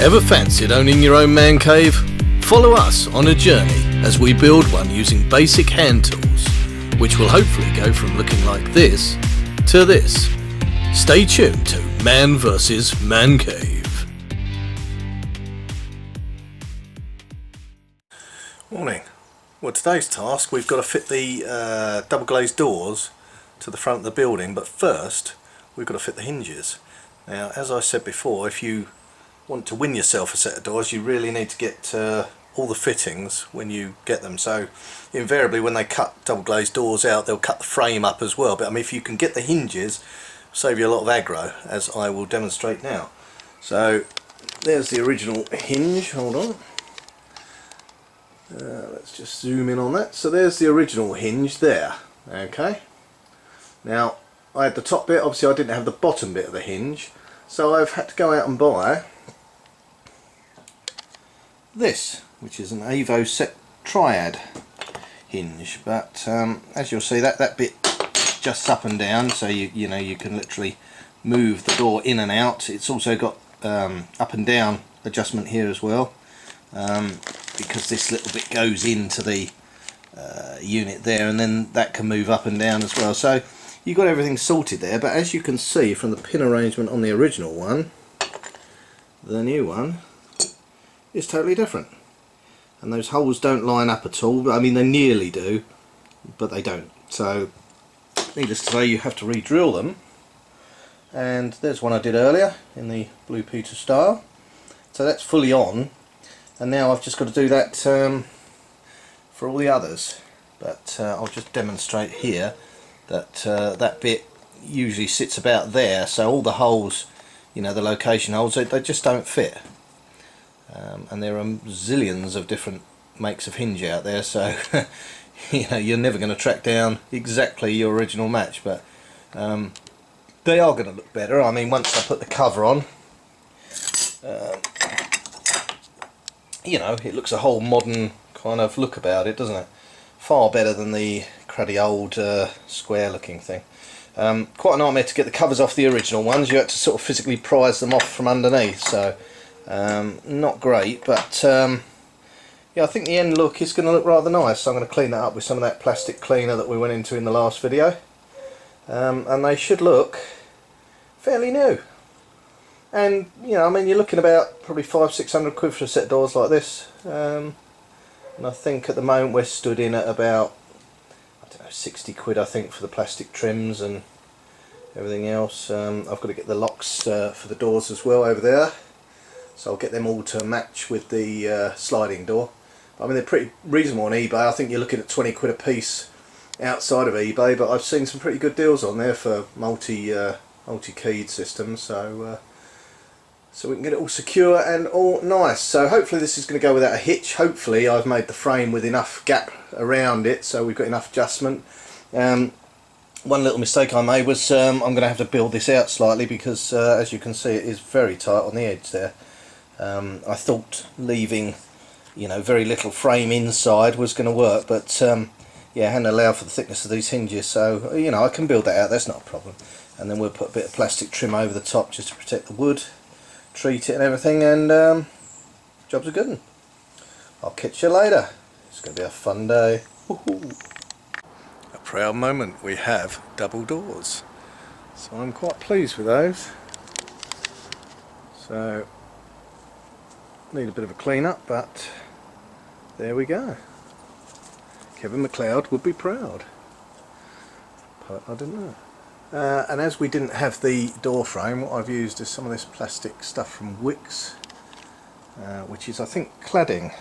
Ever fancied owning your own man cave? Follow us on a journey as we build one using basic hand tools, which will hopefully go from looking like this to this. Stay tuned to Man vs. Man Cave. Morning. Well, today's task, we've got to fit the double glazed doors to the front of the building, but first we've got to fit the hinges. Now, as I said before, if you want to win yourself a set of doors, you really need to get all the fittings when you get them. So invariably when they cut double glazed doors out, they'll cut the frame up as well, but I mean, if you can get the hinges, save you a lot of aggro, as I will demonstrate now. So there's the original hinge. Hold on, let's just zoom in on that. So there's the original hinge there. Okay, now I had the top bit, obviously I didn't have the bottom bit of the hinge, so I've had to go out and buy this, which is an Avo set triad hinge, but as you'll see, that bit just up and down, so you know, you can literally move the door in and out. It's also got up and down adjustment here as well, because this little bit goes into the unit there, and then that can move up and down as well. So you've got everything sorted there, but as you can see from the pin arrangement on the original one, the new one is totally different, and those holes don't line up at all. I mean, they nearly do, but they don't. So needless to say, you have to re-drill them, and there's one I did earlier in the blue Peter style, so that's fully on, and now I've just got to do that for all the others. But I'll just demonstrate here that that bit usually sits about there, so all the holes, you know, the location holes, they just don't fit. And there are zillions of different makes of hinge out there, so you know, you're never going to track down exactly your original match, but they are going to look better. I mean, once I put the cover on, you know, it looks a whole modern kind of look about it, doesn't it? Far better than the cruddy old square looking thing. Quite a nightmare to get the covers off the original ones. You had to sort of physically prise them off from underneath, so not great, but yeah, I think the end look is going to look rather nice. So I'm going to clean that up with some of that plastic cleaner that we went into in the last video, and they should look fairly new. And you know, I mean, you're looking about probably 500-600 quid for a set of doors like this, and I think at the moment we're stood in at about, I don't know, 60 quid I think for the plastic trims and everything else. I've got to get the locks for the doors as well over there, so I'll get them all to match with the sliding door. I mean, they're pretty reasonable on eBay. I think you're looking at 20 quid a piece outside of eBay, but I've seen some pretty good deals on there for multi-keyed systems, so we can get it all secure and all nice. So hopefully this is going to go without a hitch. Hopefully I've made the frame with enough gap around it, so we've got enough adjustment. One little mistake I made was I'm going to have to build this out slightly, because as you can see, it is very tight on the edge there. I thought leaving, you know, very little frame inside was going to work, but yeah, I hadn't allowed for the thickness of these hinges, so you know, I can build that out, that's not a problem. And then we'll put a bit of plastic trim over the top just to protect the wood, treat it and everything, and job's a good one. I'll catch you later. It's going to be a fun day. A proud moment, we have double doors, so I'm quite pleased with those. So need a bit of a clean up, but there we go. Kevin MacLeod would be proud, but I didn't know. And as we didn't have the door frame, what I've used is some of this plastic stuff from Wicks, which is, I think, cladding.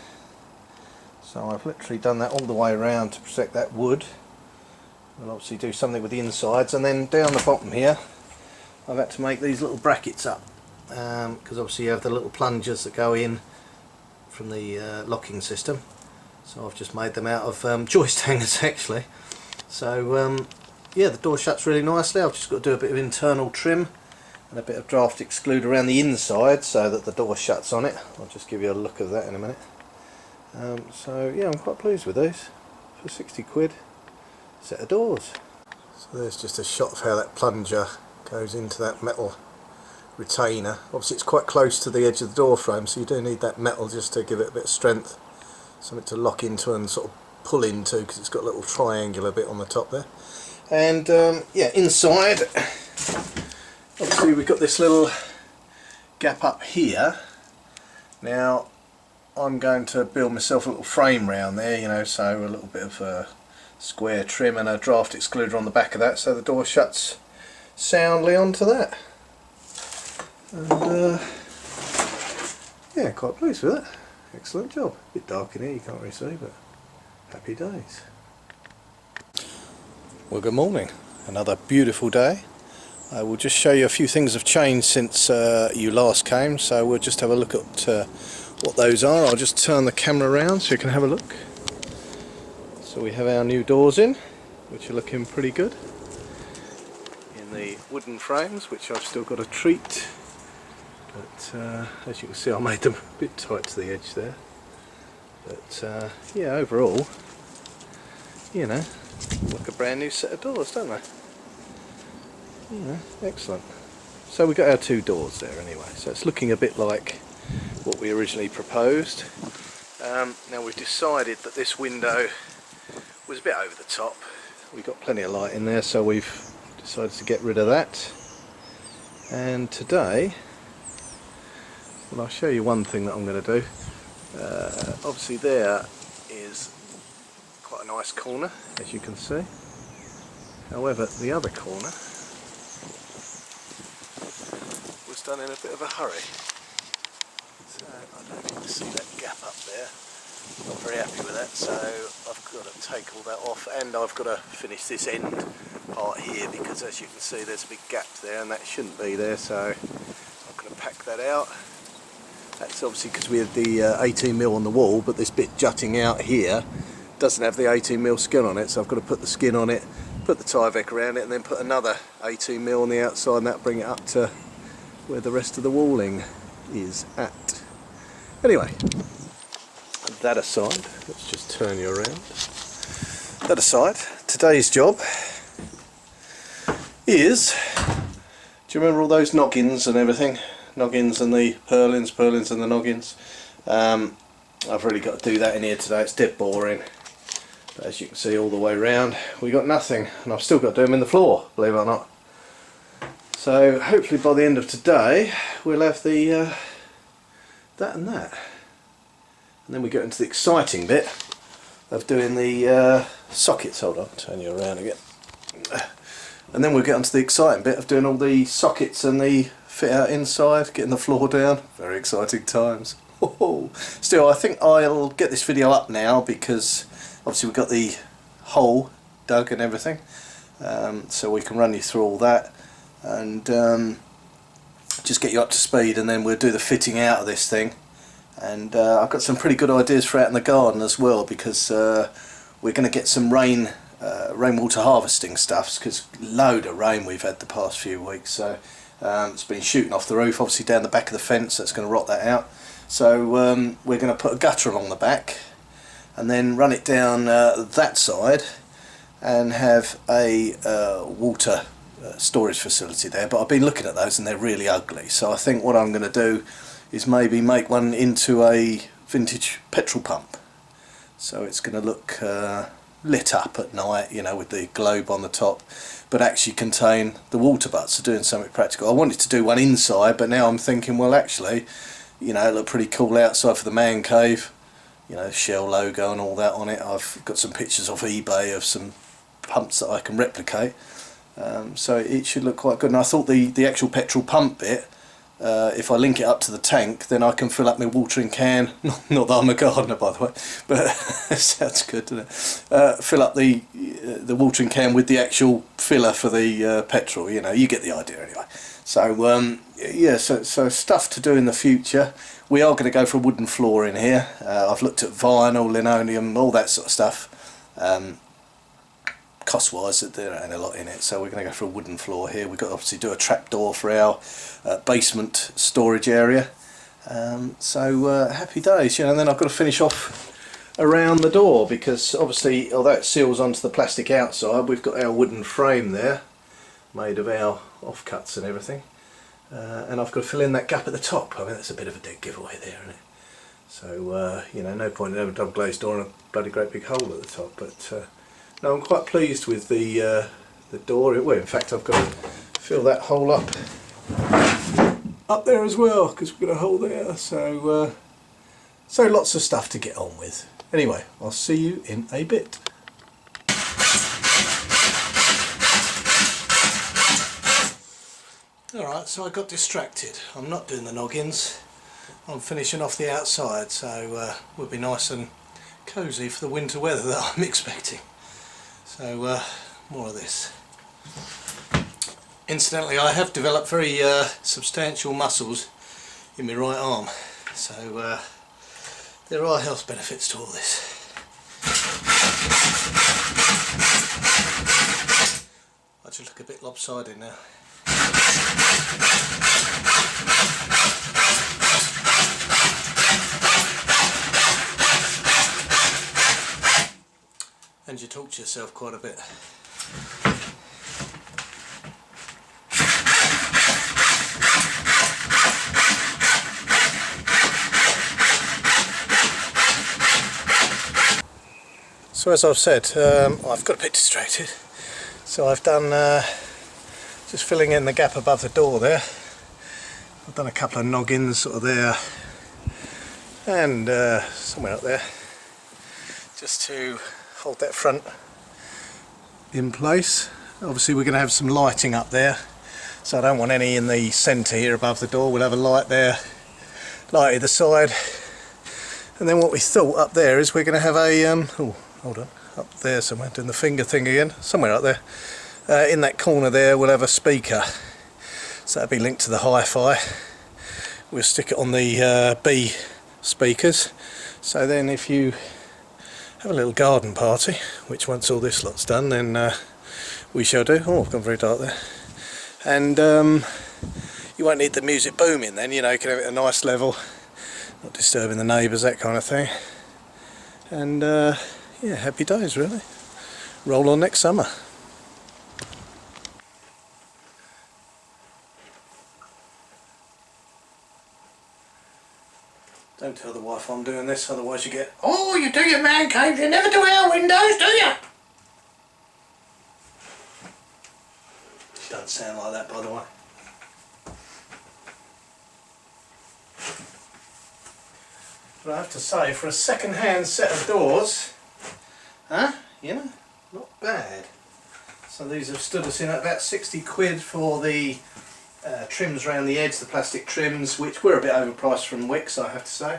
So I've literally done that all the way around to protect that wood. We'll obviously do something with the insides, and then down the bottom here I've had to make these little brackets up, because obviously you have the little plungers that go in from the locking system. So I've just made them out of joist hangers actually. So yeah, the door shuts really nicely. I've just got to do a bit of internal trim and a bit of draft exclude around the inside so that the door shuts on it. I'll just give you a look of that in a minute. So yeah, I'm quite pleased with these for 60 quid set of doors. So there's just a shot of how that plunger goes into that metal retainer. Obviously it's quite close to the edge of the door frame, so you do need that metal just to give it a bit of strength, something to lock into and sort of pull into, because it's got a little triangular bit on the top there. And yeah, inside obviously we've got this little gap up here. Now I'm going to build myself a little frame round there, you know, so a little bit of a square trim and a draft excluder on the back of that, so the door shuts soundly onto that. And yeah, quite pleased with it. Excellent job. A bit dark in here, you can't really see, but happy days. Well, good morning. Another beautiful day. I will just show you a few things have changed since you last came, so we'll just have a look at what those are. I'll just turn the camera around so you can have a look. So we have our new doors in, which are looking pretty good. In the wooden frames, which I've still got to treat. But as you can see, I made them a bit tight to the edge there. But yeah, overall, you know, like a brand new set of doors, don't they? Yeah, excellent. So we got our two doors there anyway, so it's looking a bit like what we originally proposed. Now we've decided that this window was a bit over the top. We've got plenty of light in there, so we've decided to get rid of that. And today, well, I'll show you one thing that I'm going to do. Obviously there is quite a nice corner, as you can see. However, the other corner was done in a bit of a hurry. So I don't need to see that gap up there. Not very happy with that, so I've got to take all that off, and I've got to finish this end part here, because as you can see there's a big gap there and that shouldn't be there, so I'm going to pack that out. That's obviously because we had the 18mm on the wall, but this bit jutting out here doesn't have the 18mm skin on it, so I've got to put the skin on it, put the Tyvek around it, and then put another 18mm on the outside, and that'll bring it up to where the rest of the walling is at. Anyway, that aside, let's just turn you around. That aside, today's job is, do you remember all those noggins and everything? Noggins and the purlins and the noggins. I've really got to do that in here today. It's dead boring. But as you can see all the way around, we got nothing, and I've still got to do them in the floor, believe it or not. So hopefully by the end of today we'll have the that and that. And then we get into the exciting bit of doing the sockets. Hold on, turn you around again. And then we'll get onto the exciting bit of doing all the sockets and the fit out inside, getting the floor down. Very exciting times. Still, I think I'll get this video up now, because obviously we've got the hole dug and everything, so we can run you through all that and just get you up to speed, and then we'll do the fitting out of this thing. And I've got some pretty good ideas for out in the garden as well, because we're going to get some rainwater harvesting stuff, because load of rain we've had the past few weeks, so it's been shooting off the roof, obviously down the back of the fence. That's going to rot that out. So we're going to put a gutter along the back and then run it down that side and have a water storage facility there. But I've been looking at those and they're really ugly, so I think what I'm going to do is maybe make one into a vintage petrol pump, so it's going to look lit up at night, you know, with the globe on the top, but actually contain the water butts. So doing something practical. I wanted to do one inside, but now I'm thinking, well, actually, you know, it looked pretty cool outside for the man cave, you know, Shell logo and all that on it. I've got some pictures off eBay of some pumps that I can replicate, so it should look quite good. And I thought the actual petrol pump bit, if I link it up to the tank, then I can fill up my watering can. Not that I'm a gardener, by the way, but sounds good, doesn't it? Fill up the watering can with the actual filler for the petrol. You know, you get the idea anyway. So yeah, so stuff to do in the future. We are going to go for a wooden floor in here. I've looked at vinyl, linoleum, all that sort of stuff. Cost wise, there ain't a lot in it, so we're going to go for a wooden floor here. We've got to obviously do a trapdoor for our basement storage area, so happy days, you know. And then I've got to finish off around the door, because obviously, although it seals onto the plastic outside, we've got our wooden frame there made of our offcuts and everything, and I've got to fill in that gap at the top. I mean, that's a bit of a dead giveaway there, isn't it? So you know, no point in having a double glazed door and a bloody great big hole at the top. But no, I'm quite pleased with the door. Well, in fact, I've got to fill that hole up there as well, because we've got a hole there. So so lots of stuff to get on with. Anyway, I'll see you in a bit. Alright, so I got distracted. I'm not doing the noggins. I'm finishing off the outside, so we'll be nice and cosy for the winter weather that I'm expecting. So more of this. Incidentally, I have developed very substantial muscles in my right arm, so there are health benefits to all this. I just look a bit lopsided now. And you talk to yourself quite a bit. So as I've said, I've got a bit distracted, so I've done just filling in the gap above the door there. I've done a couple of noggins sort of there and somewhere up there, just to hold that front in place. Obviously we're going to have some lighting up there, so I don't want any in the centre here above the door. We'll have a light there, light either side, and then what we thought up there is we're going to have a oh, hold on, up there somewhere, doing the finger thing again, somewhere up there, in that corner there we'll have a speaker, so that'll be linked to the hi-fi. We'll stick it on the B speakers, so then if you have a little garden party, which once all this lot's done then we shall do. Oh, I've gone very dark there. And you won't need the music booming then, you know, you can have it at a nice level, not disturbing the neighbours, that kind of thing. And yeah, happy days really. Roll on next summer. Don't tell the wife I'm doing this, otherwise you get, oh, you do your man cave, you never do our windows, do you? She doesn't sound like that, by the way. But I have to say, for a second-hand set of doors, you know, not bad. So these have stood us in at about 60 quid for the trims around the edge, the plastic trims, which were a bit overpriced from Wicks, I have to say.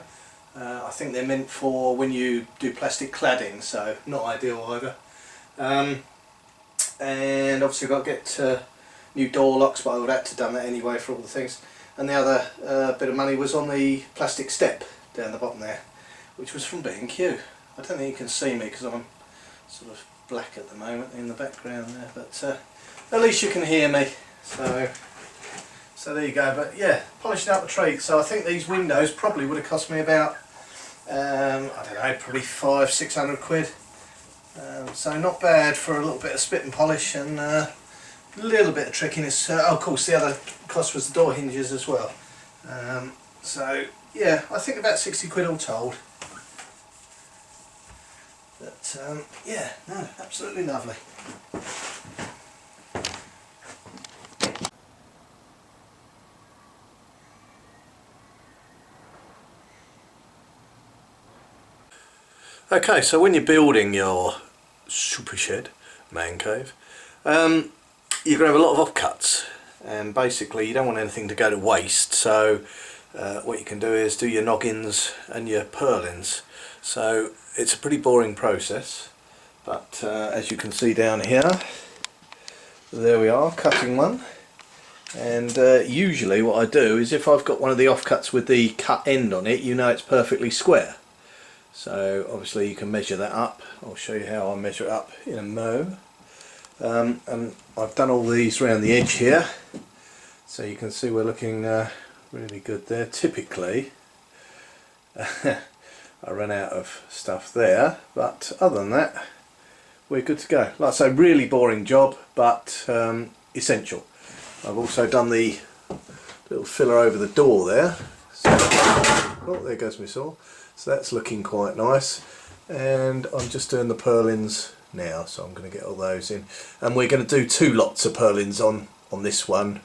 I think they're meant for when you do plastic cladding, so not ideal either. And obviously I've got to get new door locks, but I would have to done that anyway for all the things. And the other bit of money was on the plastic step down the bottom there, which was from B&Q. I don't think you can see me because I'm sort of black at the moment in the background there, but at least you can hear me. So there you go. But yeah, polishing up the treat. So I think these windows probably would have cost me about I don't know, probably 500–600 quid. So not bad for a little bit of spit and polish and a little bit of trickiness. Oh, of course the other cost was the door hinges as well. So yeah, I think about 60 quid all told. But yeah, no, absolutely lovely. Okay, so when you're building your super shed, man cave, you're going to have a lot of offcuts, and basically you don't want anything to go to waste, so what you can do is do your noggins and your purlins. So it's a pretty boring process, but as you can see down here, there we are, cutting one. And usually what I do is, if I've got one of the offcuts with the cut end on it, you know it's perfectly square. So obviously you can measure that up. I'll show you how I measure it up in a mo. And I've done all these around the edge here, so you can see we're looking really good there. Typically I ran out of stuff there, but other than that we're good to go. Like I say, really boring job, but essential. I've also done the little filler over the door there. So, oh, there goes my saw. So that's looking quite nice. And I'm just doing the purlins now, so I'm going to get all those in. And we're going to do 2 lots of purlins on this one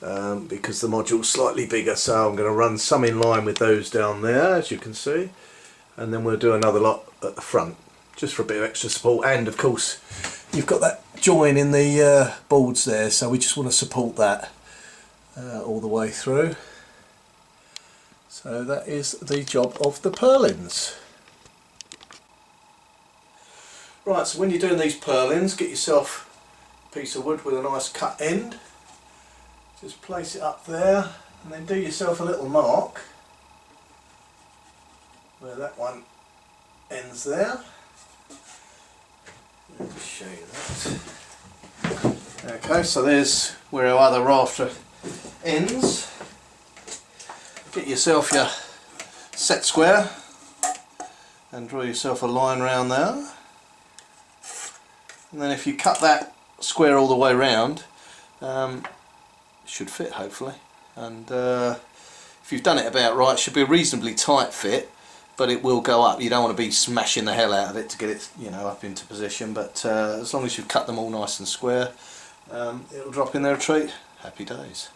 because the module's slightly bigger. So I'm going to run some in line with those down there, as you can see. And then we'll do another lot at the front, just for a bit of extra support. And of course, you've got that join in the boards there, so we just want to support that all the way through. So that is the job of the purlins. Right, so when you're doing these purlins, get yourself a piece of wood with a nice cut end. Just place it up there and then do yourself a little mark where that one ends there. Let me show you that. Okay, so there's where our other rafter ends. Get yourself your set square and draw yourself a line round there. And then if you cut that square all the way round, it should fit hopefully. And if you've done it about right, it should be a reasonably tight fit, but it will go up. You don't want to be smashing the hell out of it to get it, you know, up into position. But as long as you've cut them all nice and square, it'll drop in there a treat. Happy days.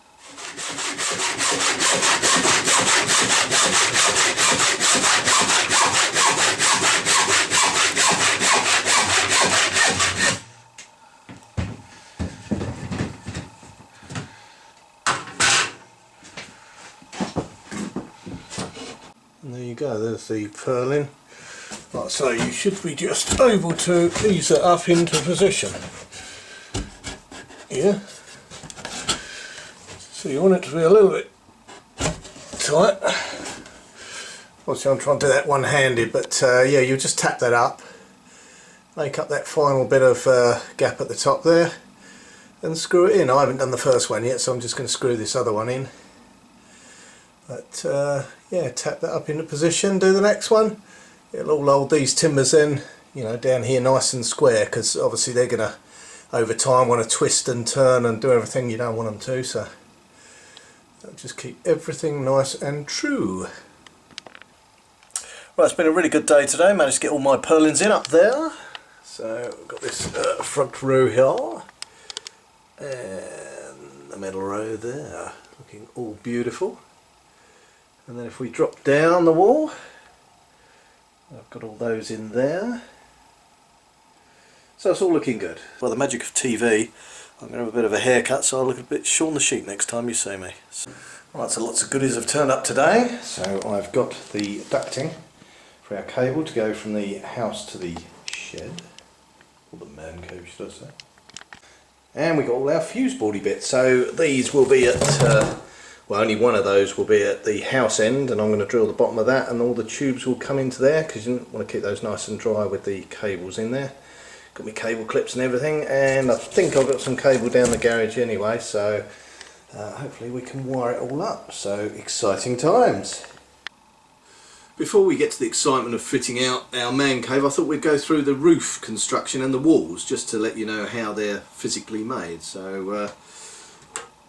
And there you go, there's the purlin. Like so, you should be just able to ease it up into position. Yeah. So you want it to be a little bit tight. Obviously I'm trying to do that one-handed, but yeah, you just tap that up, make up that final bit of gap at the top there, and screw it in. I haven't done the first one yet, so I'm just going to screw this other one in. But yeah, tap that up into position, do the next one. It'll all hold these timbers in, you know, down here nice and square, because obviously they're going to, over time, want to twist and turn and do everything you don't want them to, so just keep everything nice and true. Right, it's been a really good day today. Managed to get all my purlins in up there. So we've got this front row here and the middle row there, looking all beautiful. And then if we drop down the wall, I've got all those in there. So it's all looking good. By the magic of TV, I'm going to have a bit of a haircut, so I'll look a bit Shaun the Sheep next time you see me. Right, so lots of goodies have turned up today. So I've got the ducting for our cable to go from the house to the shed, or the man cave should I say. And we've got all our fuse boardy bits. So these will be at, well, only one of those will be at the house end, and I'm going to drill the bottom of that, and all the tubes will come into there, because you want to keep those nice and dry with the cables in there. Got my cable clips and everything, and I think I've got some cable down the garage anyway, so hopefully we can wire it all up. So exciting times. Before we get to the excitement of fitting out our man cave, I thought we'd go through the roof construction and the walls, just to let you know how they're physically made. So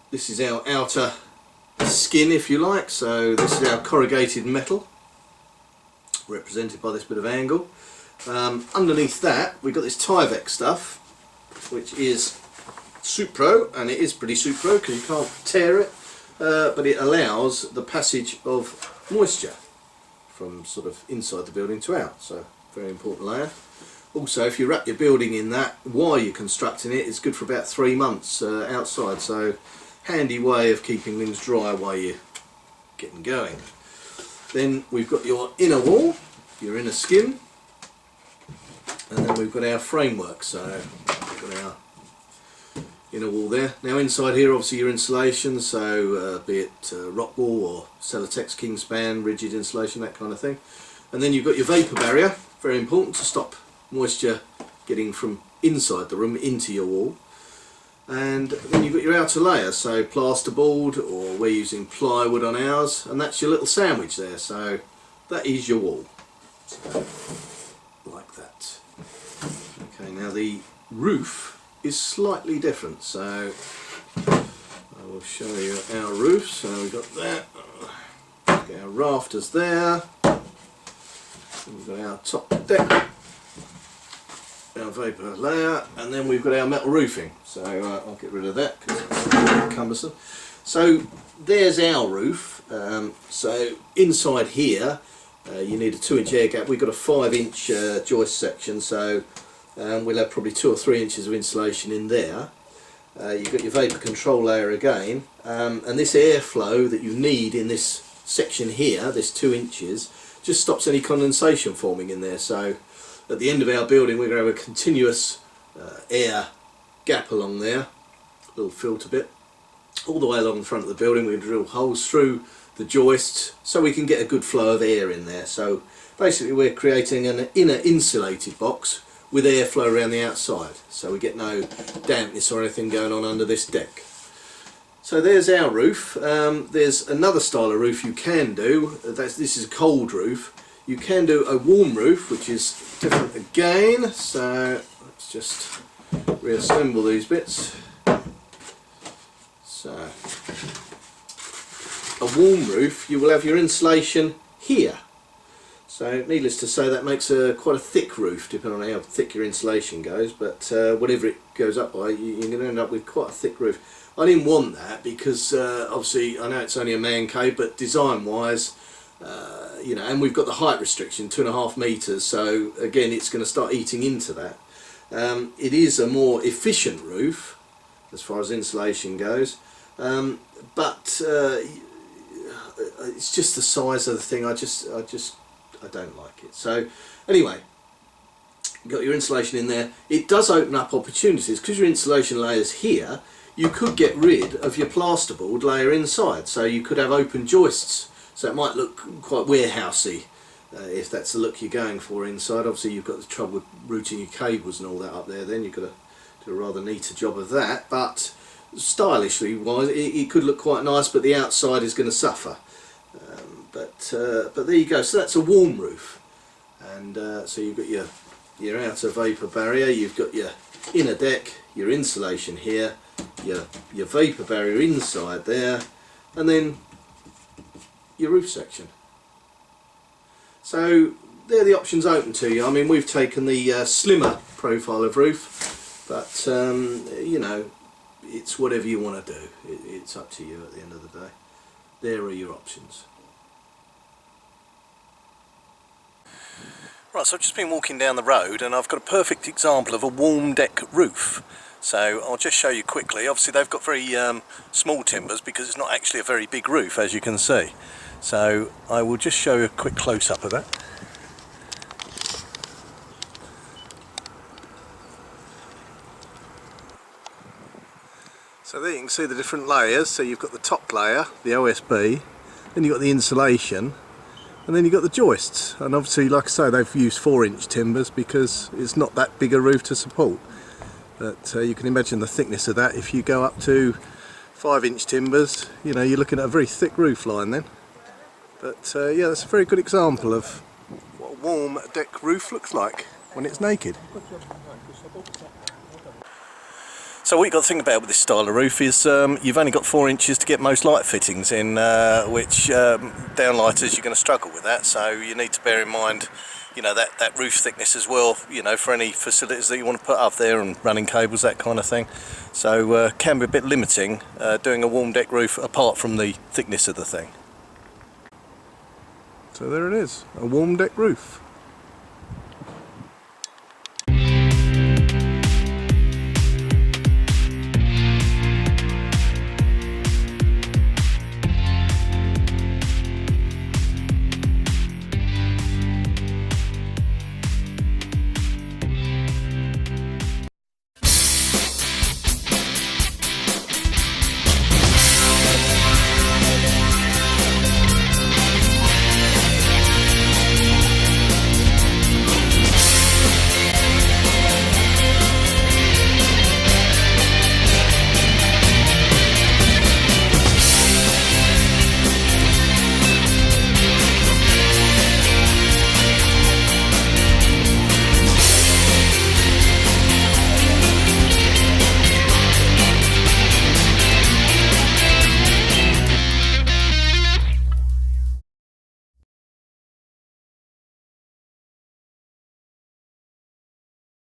this is our outer skin, if you like. So this is our corrugated metal, represented by this bit of angle. Underneath that we've got this Tyvek stuff, which is Supro, and it is pretty Supro because you can't tear it, but it allows the passage of moisture from sort of inside the building to out, so very important layer. Also, if you wrap your building in that while you're constructing it, it's good for about 3 months outside, so handy way of keeping things dry while you're getting going. Then we've got your inner wall, your inner skin, and then we've got our framework, so we've got our inner wall there. Now inside here obviously your insulation, so be it rock wool or Celotex Kingspan, rigid insulation, that kind of thing. And then you've got your vapour barrier, very important to stop moisture getting from inside the room into your wall. And then you've got your outer layer, so plasterboard, or we're using plywood on ours, and that's your little sandwich there, so that is your wall. So, like that. Okay, now the roof is slightly different, so I we'll show you our roof. So we've got that, got our rafters there, we've got our top deck, our vapour layer, and then we've got our metal roofing. So I'll get rid of that because it's a bit cumbersome. So there's our roof. So inside here you need a 2-inch air gap. We've got a 5-inch joist section, so we'll have probably 2 or 3 inches of insulation in there. You've got your vapour control layer again, and this airflow that you need in this section here, this 2 inches, just stops any condensation forming in there. So at the end of our building we're going to have a continuous air gap along there, a little filter bit, all the way along the front of the building. We can drill holes through the joists so we can get a good flow of air in there. So basically we're creating an inner insulated box with airflow around the outside, so we get no dampness or anything going on under this deck. So there's our roof. There's another style of roof you can do. This is a cold roof. You can do a warm roof, which is different again. So let's just reassemble these bits. So a warm roof, you will have your insulation here. So needless to say, that makes quite a thick roof, depending on how thick your insulation goes, but whatever it goes up by, you're going to end up with quite a thick roof. I didn't want that because obviously I know it's only a man cave, but design wise, you know, and we've got the height restriction, 2.5 metres, so again it's going to start eating into that. It is a more efficient roof as far as insulation goes, but it's just the size of the thing. I don't like it. So anyway, you've got your insulation in there. It does open up opportunities because your insulation layer's here. You could get rid of your plasterboard layer inside, so you could have open joists, so it might look quite warehousey if that's the look you're going for inside. Obviously you've got the trouble with routing your cables and all that up there, then you've got to do a rather neater job of that, but stylishly wise it could look quite nice, but the outside is going to suffer. But there you go. So that's a warm roof, and so you've got your outer vapour barrier, you've got your inner deck, your insulation here, your vapour barrier inside there, and then your roof section. So they're the options open to you. I mean, we've taken the slimmer profile of roof, but you know, it's whatever you want to do. It's up to you at the end of the day. There are your options. Right, so I've just been walking down the road and I've got a perfect example of a warm deck roof. So I'll just show you quickly. Obviously they've got very small timbers because it's not actually a very big roof, as you can see. So I will just show you a quick close-up of that. So there you can see the different layers. So you've got the top layer, the OSB, then you've got the insulation, and then you've got the joists. And obviously, like I say, they've used 4-inch timbers because it's not that big a roof to support. But you can imagine the thickness of that. If you go up to 5-inch timbers, you know, you're looking at a very thick roof line then. But yeah, that's a very good example of what a warm deck roof looks like when it's naked. So what you've got to think about with this style of roof is you've only got 4 inches to get most light fittings in, which downlighters you're going to struggle with that. So you need to bear in mind, you know, that roof thickness as well, you know, for any facilities that you want to put up there and running cables, that kind of thing. So can be a bit limiting doing a warm deck roof apart from the thickness of the thing. So there it is, a warm deck roof.